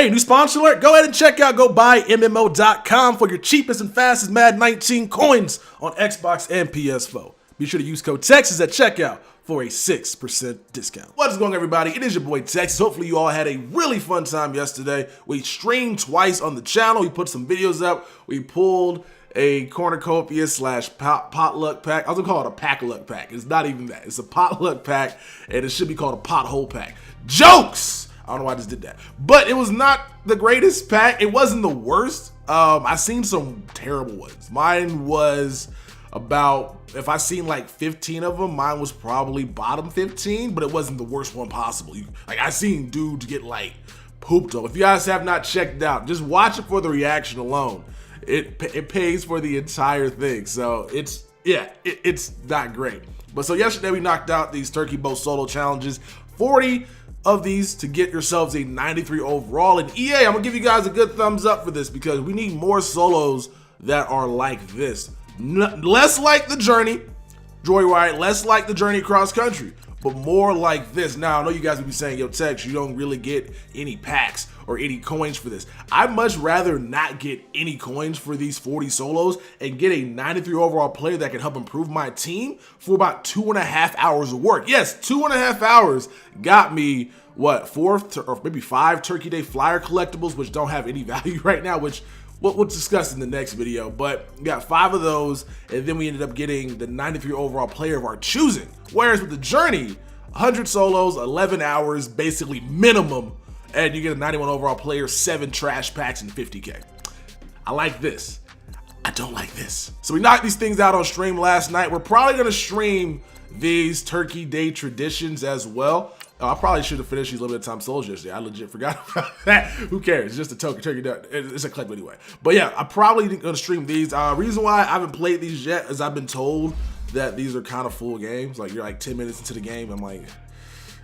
Hey, new sponsor alert, go ahead and check out GoBuyMMO.com for your cheapest and fastest Madden 19 coins on Xbox and PS4. Be sure to use code Texas at checkout for a 6% discount. What's going on, everybody? It is your boy Texas. Hopefully you all had a really fun time yesterday. We streamed twice on the channel. We put some videos up. We pulled a cornucopia / potluck pack. I was gonna call it a pack-a-luck pack. It's not even that. It's a potluck pack, and it should be called a pothole pack. Jokes! I don't know why I just did that. But it was not the greatest pack. It wasn't the worst. I've seen some terrible ones. Mine was about, if I seen like 15 of them, mine was probably bottom 15, but it wasn't the worst one possible. I seen dudes get like pooped on. If you guys have not checked it out, just watch it for the reaction alone. It pays for the entire thing. So it's not great. But so yesterday we knocked out these Turkey Bowl solo challenges, 40 of these to get yourselves a 93 overall. And EA, I'm gonna give you guys a good thumbs up for this because we need more solos that are like this. Less like the Journey Joyride, less like the Journey Cross Country, but more like this. Now, I know you guys would be saying, yo, Tex, you don't really get any packs or any coins for this. I'd much rather not get any coins for these 40 solos and get a 93 overall player that can help improve my team for about 2.5 hours of work. Yes, 2.5 hours got me, what, 4 or maybe 5 Turkey Day Flyer collectibles, which don't have any value right now, which we'll discuss in the next video. But we got 5 of those, and then we ended up getting the 93 overall player of our choosing. Whereas with the Journey, 100 solos, 11 hours, basically minimum, and you get a 91 overall player, 7 trash packs, and 50K. I like this. I don't like this. So we knocked these things out on stream last night. We're probably gonna stream these Turkey Day traditions as well. I probably should have finished these limited time solos yesterday. I legit forgot about that. Who cares? It's just a token Turkey Day. It's a clip anyway. But yeah, I'm probably gonna stream these. Reason why I haven't played these yet is I've been told that these are kind of full games. Like you're like 10 minutes into the game. I'm like,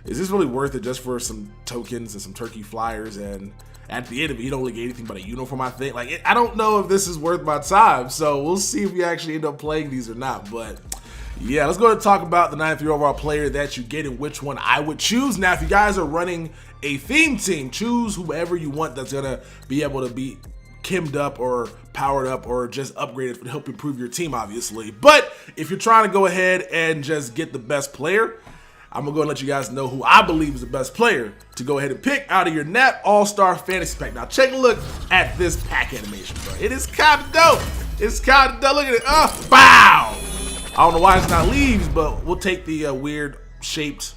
is this really worth it just for some tokens and some Turkey flyers? And at the end of it, you don't really get anything but a uniform, I think. Like, I don't know if this is worth my time. So we'll see if we actually end up playing these or not. But yeah, let's go ahead and talk about the 93 overall player that you get and which one I would choose. Now, if you guys are running a theme team, choose whoever you want that's gonna be able to be kimmed up or powered up or just upgraded to help improve your team, obviously. But if you're trying to go ahead and just get the best player, I'm gonna go and let you guys know who I believe is the best player to go ahead and pick out of your NAP All-Star Fantasy Pack. Now, take a look at this pack animation, bro. It is kind of dope. It's kind of dope. Look at it. Bow! I don't know why it's not leaves, but we'll take the weird shaped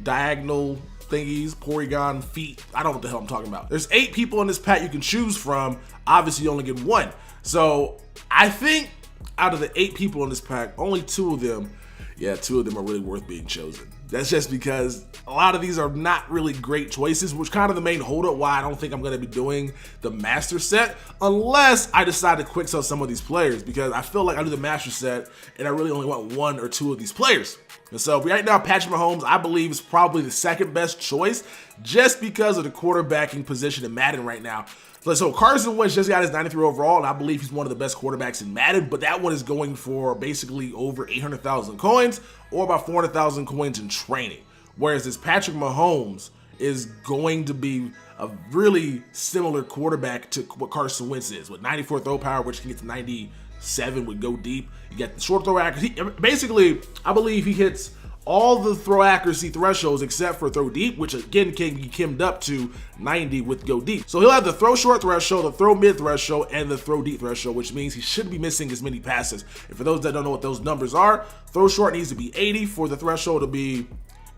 diagonal thingies, Porygon feet. I don't know what the hell I'm talking about. There's 8 people in this pack you can choose from. Obviously, you only get 1. So I think out of the 8 people in this pack, only 2 of them, yeah, 2 of them are really worth being chosen. That's just because a lot of these are not really great choices, which kind of the main holdup why I don't think I'm going to be doing the master set unless I decide to quick sell some of these players, because I feel like I do the master set and I really only want 1 or 2 of these players. And so right now, Patrick Mahomes, I believe, is probably the second best choice just because of the quarterbacking position in Madden right now. So Carson Wentz just got his 93 overall, and I believe he's one of the best quarterbacks in Madden, but that one is going for basically over 800,000 coins or about 400,000 coins in training. Whereas this Patrick Mahomes is going to be a really similar quarterback to what Carson Wentz is, with 94 throw power, which can get to 97 with go deep. You get the short throw accuracy. Basically, I believe he hits all the throw accuracy thresholds except for throw deep, which again can be kimmed up to 90 with go deep. So he'll have the throw short threshold, the throw mid threshold, and the throw deep threshold, which means he shouldn't be missing as many passes. And for those that don't know what those numbers are, throw short needs to be 80 for the threshold to be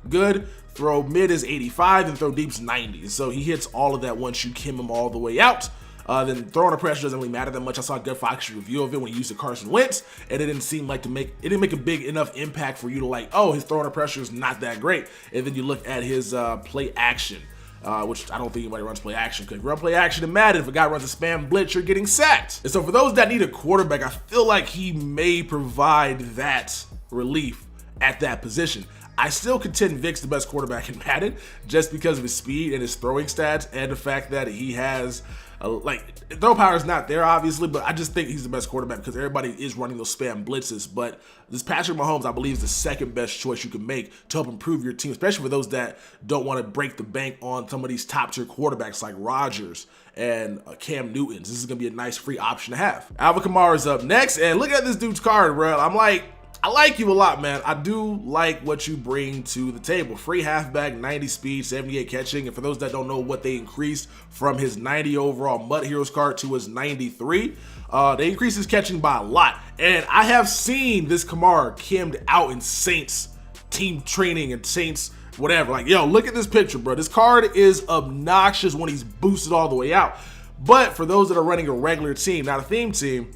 good. Throw mid is 85 and throw deep's 90. So he hits all of that once you kim him all the way out. Then throwing a pressure doesn't really matter that much. I saw a good Fox review of it when he used the Carson Wentz, and it didn't seem like it didn't make a big enough impact for you to like, oh, his throwing a pressure is not that great. And then you look at his play action, which I don't think anybody runs play action, because if you run play action in Madden, if a guy runs a spam blitz, you're getting sacked. And so for those that need a quarterback, I feel like he may provide that relief at that position. I still contend Vic's the best quarterback in Madden just because of his speed and his throwing stats and the fact that he has throw power is not there obviously, but I just think he's the best quarterback because everybody is running those spam blitzes. But this Patrick Mahomes, I believe, is the second best choice you can make to help improve your team, especially for those that don't want to break the bank on some of these top tier quarterbacks like Rodgers and Cam Newton's. This is going to be a nice free option to have. Alvin Kamara is up next, and look at this dude's card, bro. I like you a lot, man. I do like what you bring to the table. Free halfback, 90 speed, 78 catching. And for those that don't know what they increased from his 90 overall Mud Heroes card to his 93, they increased his catching by a lot. And I have seen this Kamara kimmed out in Saints team training and Saints whatever. Like, yo, look at this picture, bro. This card is obnoxious when he's boosted all the way out. But for those that are running a regular team, not a theme team,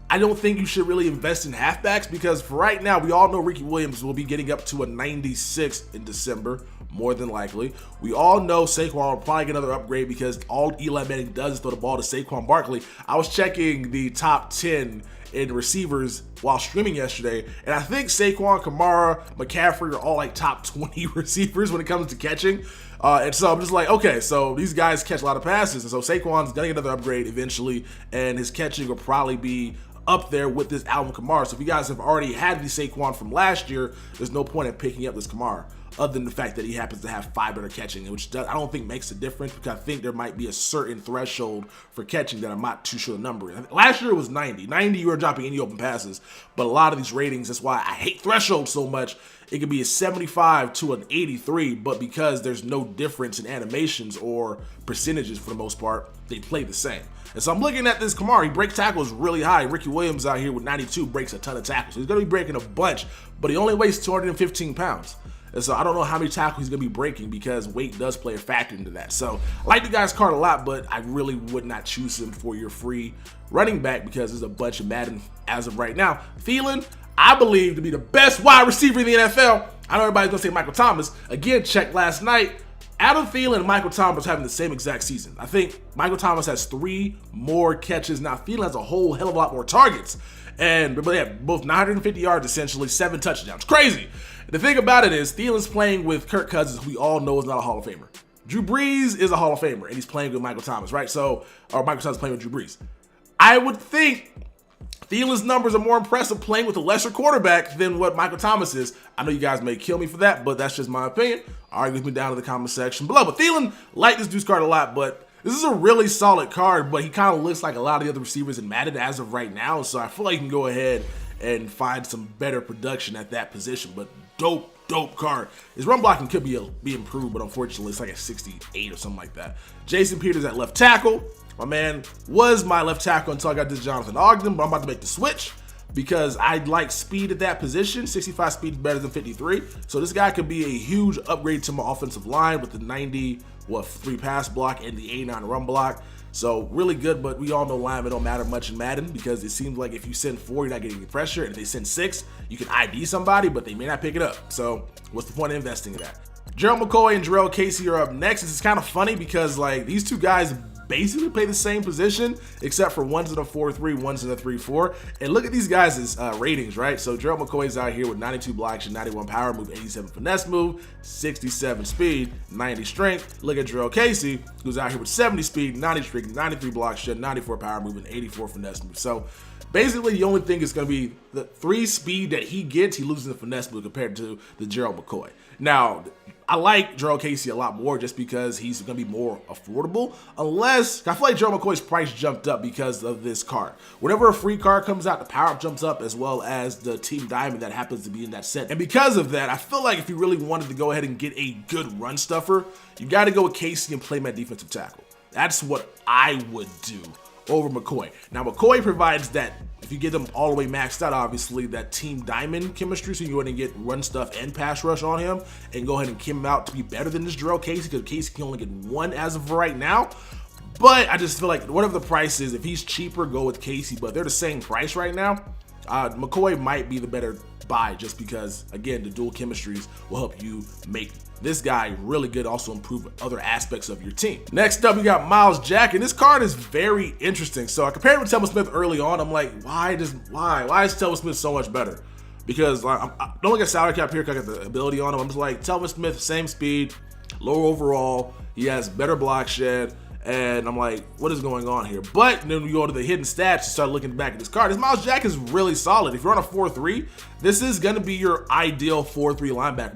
I don't think you should really invest in halfbacks because for right now, we all know Ricky Williams will be getting up to a 96 in December, more than likely. We all know Saquon will probably get another upgrade because all Eli Manning does is throw the ball to Saquon Barkley. I was checking the top 10 in receivers while streaming yesterday, and I think Saquon, Kamara, McCaffrey are all like top 20 receivers when it comes to catching. And so I'm just like, okay, so these guys catch a lot of passes, and so Saquon's gonna get another upgrade eventually, and his catching will probably be up there with this Alvin Kamara. So if you guys have already had the Saquon from last year, there's no point in picking up this Kamara, other than the fact that he happens to have 5 better catching, which I don't think makes a difference because I think there might be a certain threshold for catching that I'm not too sure the number is. Last year it was 90. 90, you were dropping any open passes, but a lot of these ratings, that's why I hate threshold so much. It could be a 75 to an 83, but because there's no difference in animations or percentages for the most part, they play the same. And so I'm looking at this Kamara, he breaks tackles really high. Ricky Williams out here with 92 breaks a ton of tackles. So he's going to be breaking a bunch, but he only weighs 215 pounds. And so I don't know how many tackles he's going to be breaking because weight does play a factor into that. So I like the guy's card a lot, but I really would not choose him for your free running back because there's a bunch of Madden as of right now. Thielen, I believe to be the best wide receiver in the NFL. I know everybody's going to say Michael Thomas. Again, checked last night. Adam Thielen and Michael Thomas having the same exact season. I think Michael Thomas has 3 more catches. Now, Thielen has a whole hell of a lot more targets. But they have both 950 yards, essentially, 7 touchdowns. Crazy. The thing about it is, Thielen's playing with Kirk Cousins, who we all know is not a Hall of Famer. Drew Brees is a Hall of Famer, and he's playing with Michael Thomas, right? Or Michael Thomas playing with Drew Brees. I would think Thielen's numbers are more impressive playing with a lesser quarterback than what Michael Thomas is. I know you guys may kill me for that, but that's just my opinion. Argue with me down in the comment section below. But Thielen, like this dude's card a lot, but this is a really solid card, but he kind of looks like a lot of the other receivers in Madden as of right now, so I feel like you can go ahead and find some better production at that position, but dope card. His run blocking could be improved, but unfortunately it's like a 68 or something like that. Jason Peters at left tackle. My man was my left tackle until I got this Jonathan Ogden, but I'm about to make the switch because I like speed at that position. 65 speed is better than 53. So this guy could be a huge upgrade to my offensive line with the 3 pass block and the 89 run block. So really good, but we all know linemen don't matter much in Madden because it seems like if you send 4, you're not getting any pressure. And if they send 6, you can ID somebody, but they may not pick it up. So what's the point of investing in that? Gerald McCoy and Jarrell Casey are up next. This is kind of funny because like these two guys basically play the same position, except for one's in a 4-3, one's in a 3-4. And look at these guys' ratings, right? So Gerald McCoy's out here with 92 blocks and 91 power move, 87 finesse move, 67 speed, 90 strength. Look at Jarrell Casey, who's out here with 70 speed, 90 strength, 93 block shed, 94 power move, and 84 finesse move. So basically, the only thing is going to be the 3 speed that he gets, he loses in the finesse move compared to the Gerald McCoy. Now, I like Jarrell Casey a lot more just because he's going to be more affordable, unless I feel like Gerald McCoy's price jumped up because of this card. Whenever a free card comes out, the power up jumps up as well as the team diamond that happens to be in that set. And because of that, I feel like if you really wanted to go ahead and get a good run stuffer, you got to go with Casey and play him at defensive tackle. That's what I would do over McCoy. Now, McCoy provides that, if you get them all the way maxed out, obviously, that team diamond chemistry, so you go ahead and get run stuff and pass rush on him, and go ahead and kim him out to be better than this Jarrell Casey, because Casey can only get 1 as of right now. But I just feel like whatever the price is, if he's cheaper, go with Casey, but they're the same price right now. McCoy might be the better buy just because, again, the dual chemistries will help you make this guy really good, also improve other aspects of your team. Next up, we got Miles Jack, and this card is very interesting. So I compared him to Telvin Smith early on. I'm like, why is Telvin Smith so much better? because I don't look at salary cap here because I got the ability on him. I'm just like, Telvin Smith, same speed, lower overall. He has better block shed. And I'm like, what is going on here? But then we go to the hidden stats, you start looking back at this card. This Miles Jack is really solid. If you're on a 4-3, this is gonna be your ideal 4-3 linebacker.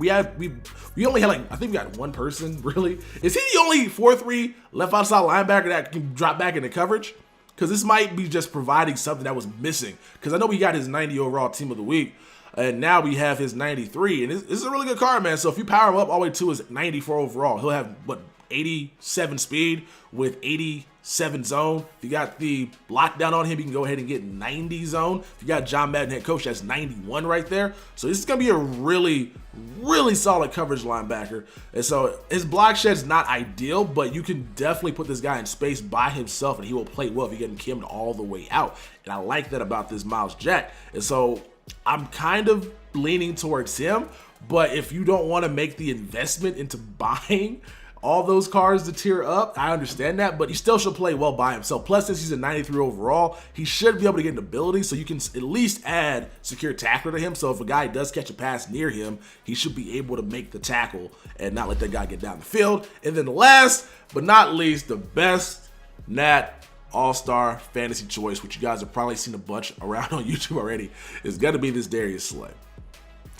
We only had like, I think we got one person, really. Is he the only 4-3 left outside linebacker that can drop back into coverage? Because this might be just providing something that was missing. Because I know we got his 90 overall team of the week, and now we have his 93. And this is a really good card, man. So if you power him up all the way to his 94 overall, he'll have, what, 87 speed with 87 zone. If you got the lockdown on him, you can go ahead and get 90 zone. If you got John Madden head coach, that's 91 right there. So this is going to be a really, really solid coverage linebacker. And so his block shed's not ideal, but you can definitely put this guy in space by himself and he will play well if you get him kimmed all the way out. And I like that about this Miles Jack. And so I'm kind of leaning towards him, but if you don't want to make the investment into buying all those cards to tier up, I understand that, but he still should play well by himself. Plus, since he's a 93 overall, he should be able to get an ability, so you can at least add secure tackler to him. So if a guy does catch a pass near him, he should be able to make the tackle and not let that guy get down the field. And then last but not least, the best Nat All-Star fantasy choice, which you guys have probably seen a bunch around on YouTube already, is going to be this Darius Slay.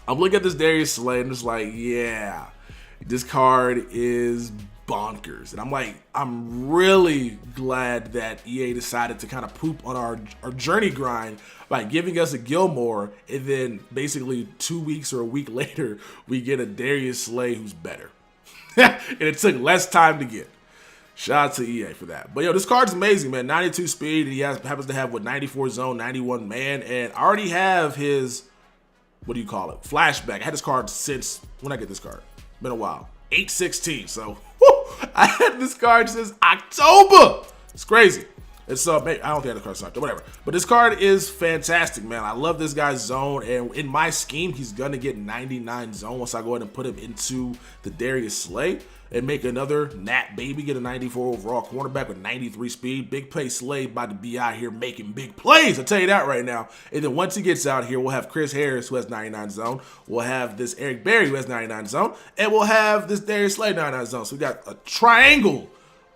I'm looking at this Darius Slay and just like, yeah, this card is bonkers. And I'm like, I'm really glad that EA decided to kind of poop on our journey grind by giving us a Gilmore, and then basically 2 weeks or a week later, we get a Darius Slay who's better. And it took less time to get. Shout out to EA for that. But yo, this card's amazing, man. 92 speed, and he happens to have, what, 94 zone, 91 man, and I already have his, what do you call it, flashback. I had this card since, when I get this card? Been a while. 8/16, so whew, I had this card since October. It's crazy. And so, maybe, I don't think I had the card since October, whatever. But this card is fantastic, man. I love this guy's zone, and in my scheme, he's gonna get 99 zone once I go ahead and put him into the Darius Slay and make another Nat baby, get a 94 overall cornerback with 93 speed. Big play Slay about to be out here making big plays, I'll tell you that right now. And then once he gets out here, we'll have Chris Harris, who has 99 zone. We'll have this Eric Berry, who has 99 zone. And we'll have this Darius Slay 99 zone. So we got a triangle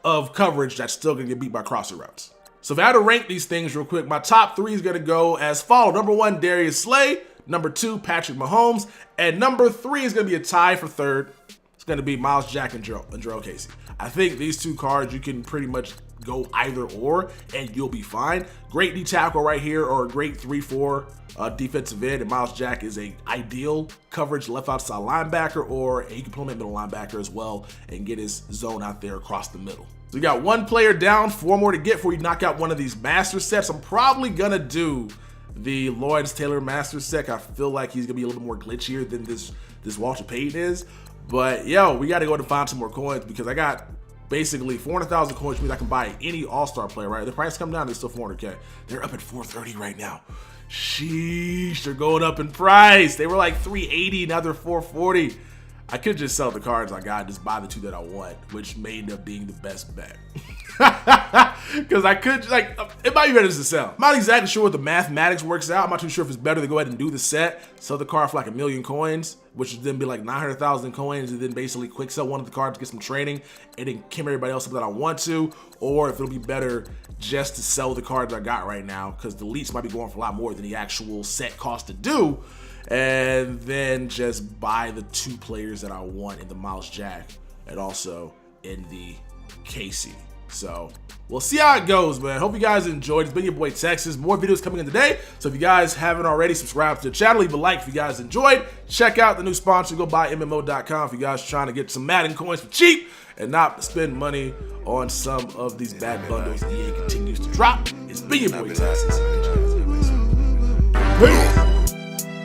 of coverage that's still gonna get beat by crosser routes. So if I had to rank these things real quick, my top three is gonna go as follows. Number 1, Darius Slay. Number 2, Patrick Mahomes. And number 3 is gonna be a tie for third. It's going to be Miles Jack and Jurrell Casey. I think these two cards, you can pretty much go either or, and you'll be fine. Great D tackle right here, or a great 3-4 defensive end, and Miles Jack is a ideal coverage left outside linebacker, or you can put him in middle linebacker as well and get his zone out there across the middle. So we got one player down, 4 more to get before you knock out one of these master sets. I'm probably going to do the Lawrence Taylor master set. I feel like he's going to be a little bit more glitchier than this Walter Payton is. But yo, we got to go and find some more coins, because I got basically 400,000 coins, which means I can buy any all-star player, right? The price come down, they're still 400K. They're up at 430 right now. Sheesh, they're going up in price. They were like 380, now they're 440. I could just sell the cards I got and just buy the 2 that I want, which may end up being the best bet. Because I could, like, it might be better just to sell. I'm not exactly sure what the mathematics works out. I'm not too sure if it's better to go ahead and do the set, sell the card for like 1 million coins, which would then be like 900,000 coins, and then basically quick sell one of the cards to get some training, and then kim everybody else up that I want to, or if it'll be better just to sell the cards I got right now, because the leaks might be going for a lot more than the actual set cost to do, and then just buy the 2 players that I want in the Miles Jack and also in the Casey. So we'll see how it goes, man. Hope you guys enjoyed. It's been your boy Texas. More videos coming in today. So if you guys haven't already, subscribe to the channel. Leave a like if you guys enjoyed. Check out the new sponsor. Go buy MMO.com if you guys are trying to get some Madden coins for cheap and not spend money on some of these bad bundles EA continues to drop. It's been your boy Texas.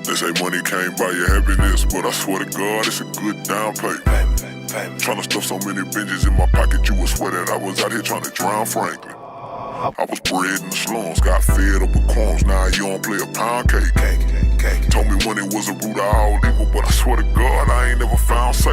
They say money can't buy your happiness, but I swear to God, it's a good down payment. Tryna stuff so many binges in my pocket, you would swear that I was out here trying to drown Franklin. I was bred in the slums, got fed up with crumbs, now you don't play a pound cake. Told me when it was a root of all evil, but I swear to God, I ain't never found safe.